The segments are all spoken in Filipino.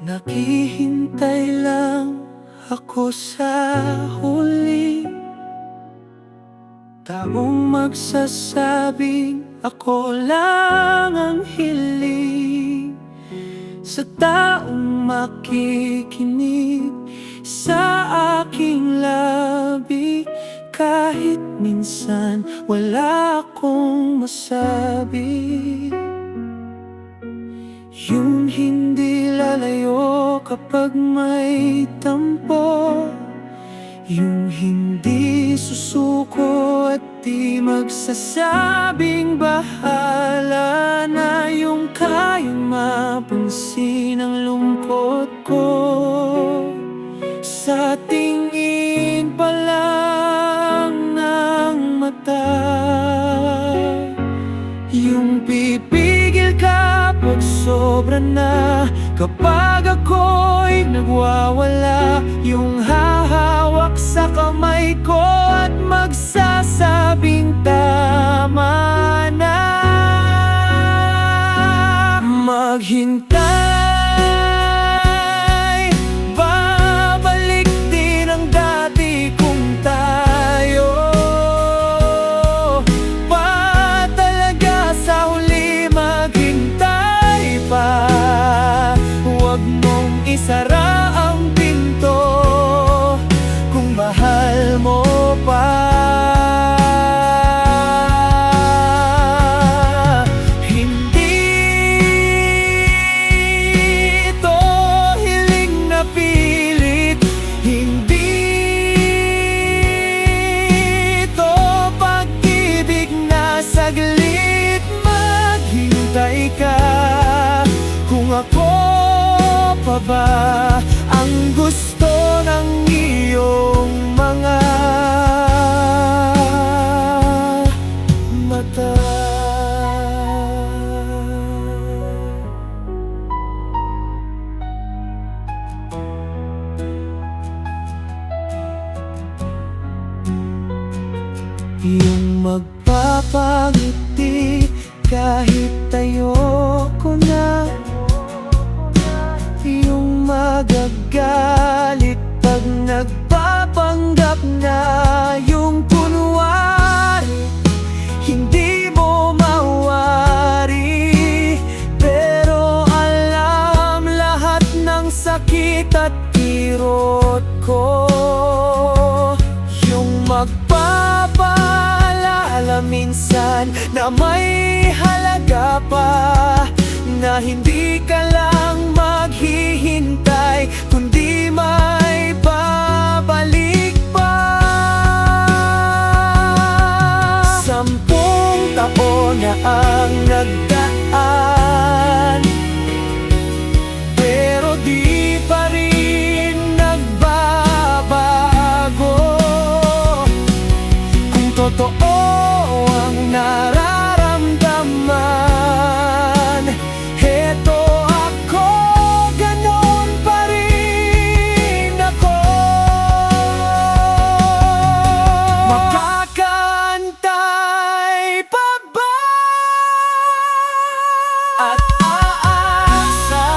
Naghihintay lang ako sa huli, taong magsasabing ako lang ang hiling sa taong makikinig sa aking labi. Kahit minsan wala akong masabi, yung hindi lalayo kapag may tampo, yung hindi susuko at di magsasabing bahala na, yung kayang mapansin ang lungkot ko sa tingin pa lang ng mata. Yung pipigil kapag sobra na, kapag ako'y nagwawala, yung hahawak sa kamay ko at magsasabing tama na. Maghintay, babalik din ang dati kung tayo pa talaga sa huli. Maghintay pa, huwag mong isara ang pinto kung mahal mo pa. Hindi ito hiling na pilit, hindi ito pag-ibig na saglit. Maghintay ka, kung ako pa ba ang gusto ng iyong mga mata. Yung magpapangiti kahit ayoko na, yung magagalit pag nagpapanggap na, yung kunwari hindi mo mawari, pero alam lahat ng sakit at kirot ko. Yung magpapaalala minsan na may halaga pa, na hindi ka lang maghihintay, kundi may babalik pa. 10 taon na ang nagdaan, pero di pa rin nagbabago. Kung totoo ang nararamdaman, heto ako, ganon pa rin ako. Makakantay pa ba at aasa,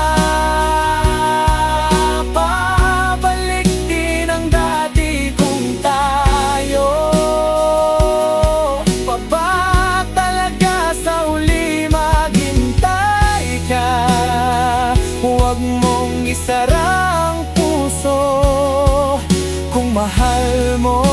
pabalik din ang dati kung tayo pa ba talaga sa huli. Maghintay ka, huwag mong isara ang puso kung mahal mo